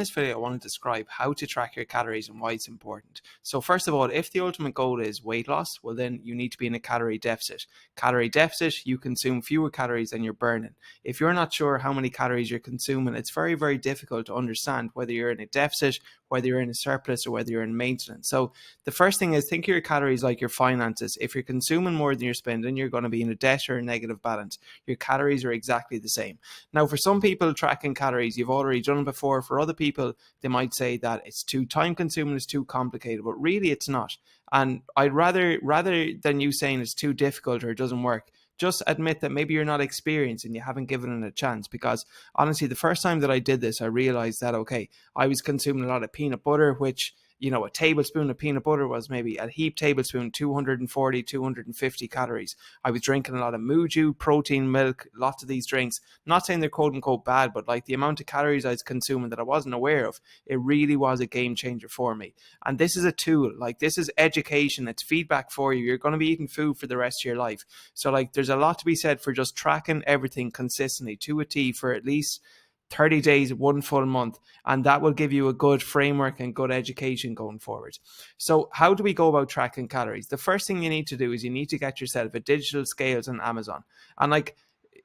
this video, I want to describe how to track your calories and why it's important. So first of all, if the ultimate goal is weight loss, well then you need to be in a calorie deficit. Calorie deficit, you consume fewer calories than you're burning. If you're not sure how many calories you're consuming, it's very, very difficult to understand whether you're in a deficit, whether you're in a surplus, or whether you're in maintenance. So the first thing is think of your calories like your finances. If you're consuming more than you're spending, you're going to be in a debt or a negative balance. Your calories are exactly the same. Now, for some people, tracking calories, you've already done it before. For other people, they might say that it's too time consuming, it's too complicated, but really it's not. And I'd rather than you saying it's too difficult or it doesn't work, just admit that maybe you're not experienced and you haven't given it a chance. Because honestly, the first time that I did this, I realized that, okay, I was consuming a lot of peanut butter, which, you know, a tablespoon of peanut butter was maybe a heap tablespoon, 240, 250 calories. I was drinking a lot of Muju, protein milk, lots of these drinks. Not saying they're quote unquote bad, but like the amount of calories I was consuming that I wasn't aware of, it really was a game changer for me. And this is a tool, like this is education, it's feedback for you. You're going to be eating food for the rest of your life. So like there's a lot to be said for just tracking everything consistently to a T for at least 30 days, 1 full month, and that will give you a good framework and good education going forward. So how do we go about tracking calories? The first thing you need to do is you need to get yourself a digital scales on Amazon. And like,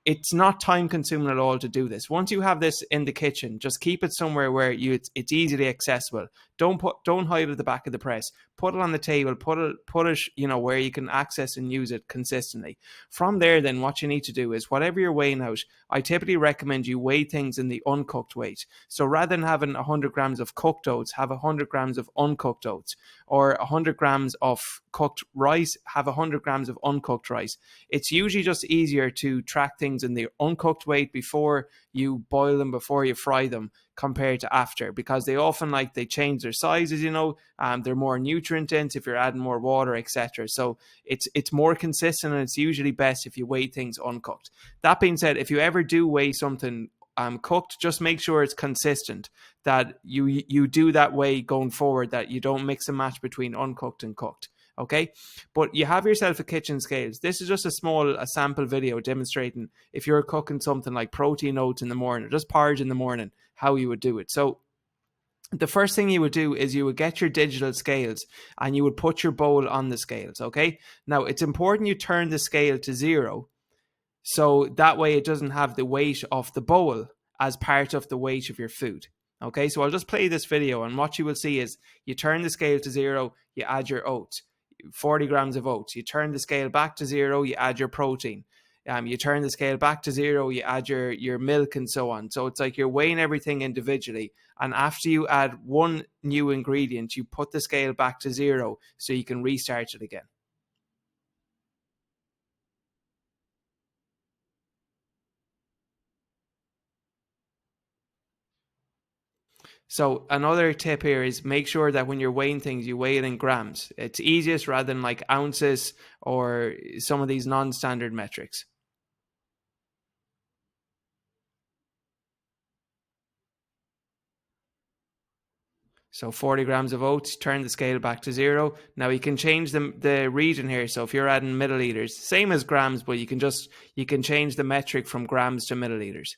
it's not time consuming at all to do this. Once you have this in the kitchen, just keep it somewhere where it's easily accessible. Don't hide it at the back of the press. Put it on the table, put it, you know, where you can access and use it consistently. From there, then what you need to do is whatever you're weighing out, I typically recommend you weigh things in the uncooked weight. So rather than having 100 grams of cooked oats, have 100 grams of uncooked oats, or 100 grams of cooked rice, have 100 grams of uncooked rice. It's usually just easier to track things in the uncooked weight before you boil them, before you fry them, compared to after, because they often they change their sizes, you know, they're more nutrient dense if you're adding more water, etc. So it's more consistent, and it's usually best if you weigh things uncooked. That being said, if you ever do weigh something cooked, just make sure it's consistent, that you do that way going forward, that you don't mix and match between uncooked and cooked. Okay, but you have yourself a kitchen scales. This is just a sample video demonstrating if you're cooking something like protein oats in the morning, or just porridge in the morning, how you would do it. So the first thing you would do is you would get your digital scales and you would put your bowl on the scales. Okay, now it's important you turn the scale to 0, so that way it doesn't have the weight of the bowl as part of the weight of your food. Okay, so I'll just play this video, and what you will see is you turn the scale to 0, you add your oats, 40 grams of oats. You turn the scale back to 0, you add your protein. You turn the scale back to 0, you add your milk, and so on. So it's like you're weighing everything individually. And after you add one new ingredient, you put the scale back to 0 so you can restart it again. So another tip here is make sure that when you're weighing things, you weigh it in grams. It's easiest rather than like ounces or some of these non-standard metrics. So 40 grams of oats, turn the scale back to 0. Now you can change the region here. So if you're adding milliliters, same as grams, but you can change the metric from grams to milliliters.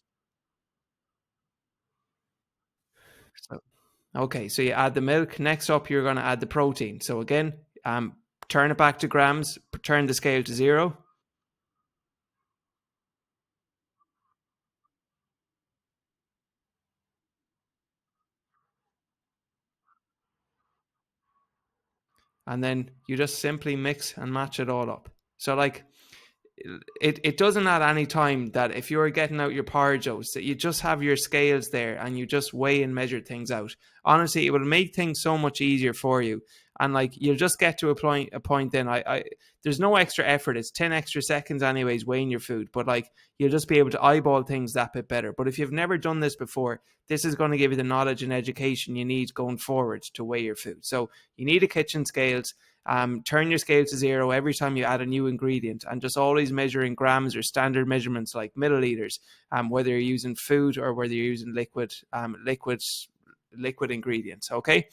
So, okay, so you add the milk. Next up, you're going to add the protein. So again, turn it back to grams, turn the scale to 0. And then you just simply mix and match it all up. So like it doesn't add any time that if you're getting out your porridge oats, that you just have your scales there and you just weigh and measure things out. Honestly, it will make things so much easier for you. And like you'll just get to a point then I there's no extra effort. It's 10 extra seconds anyways weighing your food, but like you'll just be able to eyeball things that bit better. But if you've never done this before, this is going to give you the knowledge and education you need going forward to weigh your food. So you need a kitchen scales. Turn your scale to 0 every time you add a new ingredient, and just always measure in grams or standard measurements like milliliters, whether you're using food or whether you're using liquid ingredients. Okay.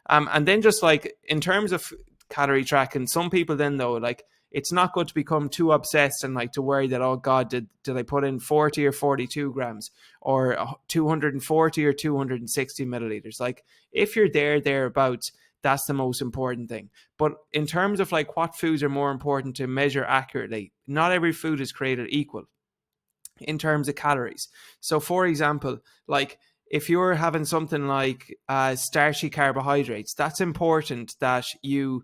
And then just like in terms of calorie tracking, some people then though, like it's not good to become too obsessed and like to worry that, oh God, did I put in 40 or 42 grams or 240 or 260 milliliters? Like if you're thereabouts, that's the most important thing. But in terms of like what foods are more important to measure accurately, not every food is created equal in terms of calories. So for example, like if you're having something like starchy carbohydrates, that's important that you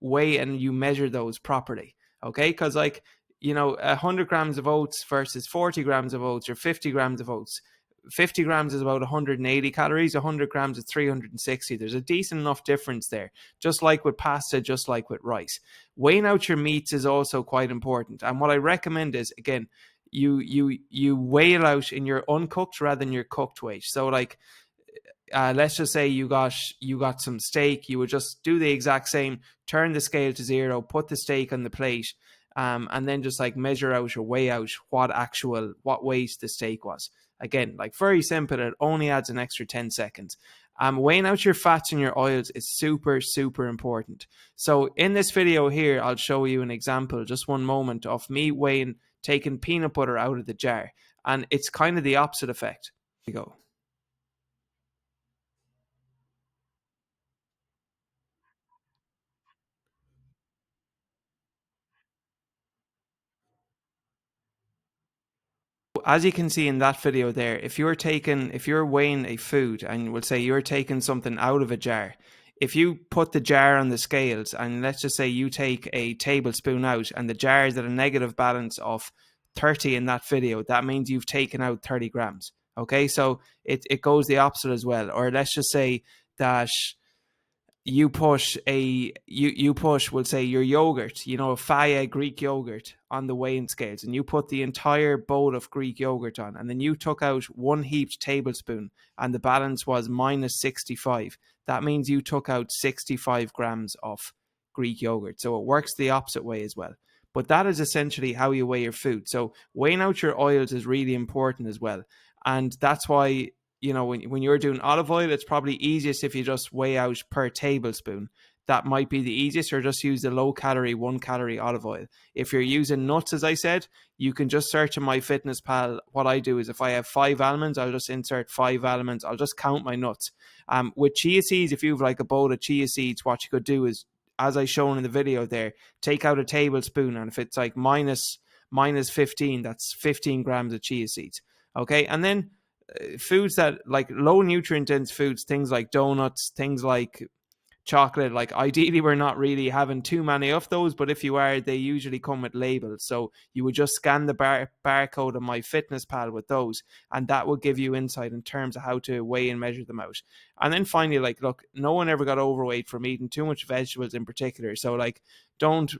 weigh and you measure those properly. Okay, because like, you know, 100 grams of oats versus 40 grams of oats or 50 grams of oats, 50 grams is about 180 calories, 100 grams is 360. There's a decent enough difference there, just like with pasta, just like with rice. Weighing out your meats is also quite important, and what I recommend is, again, you weigh it out in your uncooked rather than your cooked weight. So like, let's just say you got some steak, you would just do the exact same, turn the scale to 0, put the steak on the plate, and then just like measure out or weigh out what weight the steak was. Again, like very simple, it only adds an extra 10 seconds. Weighing out your fats and your oils is super, super important. So in this video here, I'll show you an example, just one moment, of me taking peanut butter out of the jar. And it's kind of the opposite effect. Here we go. As you can see in that video there, if you're weighing a food and we'll say you're taking something out of a jar, if you put the jar on the scales and let's just say you take a tablespoon out and the jar is at a negative balance of 30 in that video, that means you've taken out 30 grams. Okay, so it goes the opposite as well. Or let's just say that you push, we'll say, your yogurt, you know, Faya Greek yogurt on the weighing scales, and you put the entire bowl of Greek yogurt on, and then you took out one heaped tablespoon and the balance was minus 65. That means you took out 65 grams of Greek yogurt. So it works the opposite way as well. But that is essentially how you weigh your food. So weighing out your oils is really important as well. And that's why, you know, when you're doing olive oil, it's probably easiest if you just weigh out per tablespoon. That might be the easiest, or just use the low calorie, 1 calorie olive oil. If you're using nuts, as I said, you can just search in MyFitnessPal. What I do is if I have 5 almonds, I'll just insert 5 almonds. I'll just count my nuts. With chia seeds, if you have like a bowl of chia seeds, what you could do is, as I shown in the video there, take out a tablespoon, and if it's like minus 15, that's 15 grams of chia seeds. Okay, and then foods that like low nutrient dense foods, things like donuts, things like chocolate, like ideally we're not really having too many of those, but if you are, they usually come with labels, so you would just scan the barcode on MyFitnessPal with those, and that will give you insight in terms of how to weigh and measure them out. And then finally, like, look, no one ever got overweight from eating too much vegetables in particular, so like don't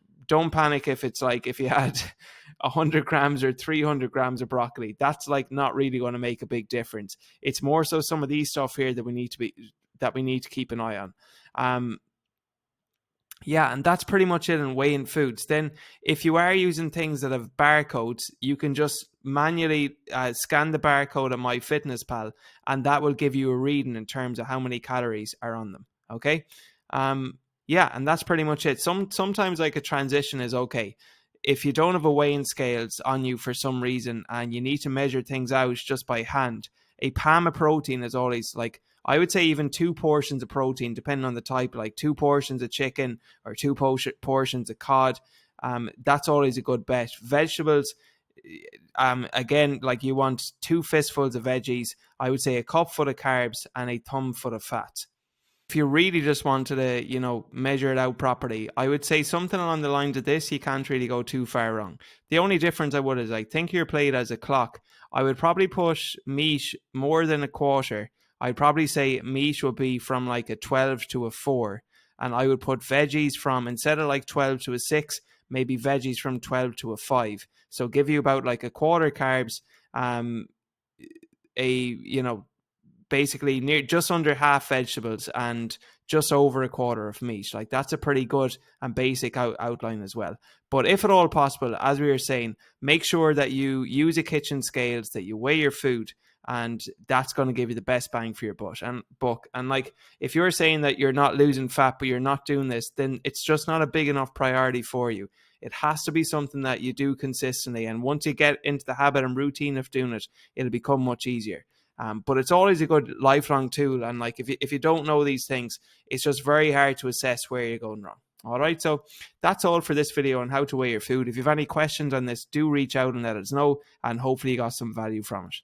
panic if it's like if you had 100 grams or 300 grams of broccoli. That's like not really going to make a big difference. It's more so some of these stuff here that we need to keep an eye on. Yeah, and that's pretty much it in weighing foods. Then if you are using things that have barcodes, you can just manually scan the barcode on MyFitnessPal, and that will give you a reading in terms of how many calories are on them. Okay. Yeah, and that's pretty much it. Sometimes like a transition is okay. If you don't have a weighing scales on you for some reason and you need to measure things out just by hand, a palm of protein is always like, I would say even 2 portions of protein, depending on the type, like 2 portions of chicken or 2 portions of cod. That's always a good bet. Vegetables, again, like you want 2 fistfuls of veggies. I would say a cupful of carbs and a thumbful of fat. If you really just wanted to, you know, measure it out properly, I would say something along the lines of this. You can't really go too far wrong. The only difference I would is, like, think of your plate as a clock. I would probably push meat more than a quarter. I'd probably say meat would be from like a 12 to a 4. And I would put veggies from, instead of like 12 to a 6, maybe veggies from 12 to a 5. So give you about like a quarter carbs, you know, basically near just under half vegetables and just over a quarter of meat. Like that's a pretty good and basic outline as well. But if at all possible, as we were saying, make sure that you use a kitchen scales, that you weigh your food, and that's going to give you the best bang for your buck. And like, if you're saying that you're not losing fat but you're not doing this, then it's just not a big enough priority for you. It has to be something that you do consistently. And once you get into the habit and routine of doing it, it'll become much easier. But it's always a good lifelong tool. And like if you don't know these things, it's just very hard to assess where you're going wrong. All right, so that's all for this video on how to weigh your food. If you have any questions on this, do reach out and let us know, and hopefully you got some value from it.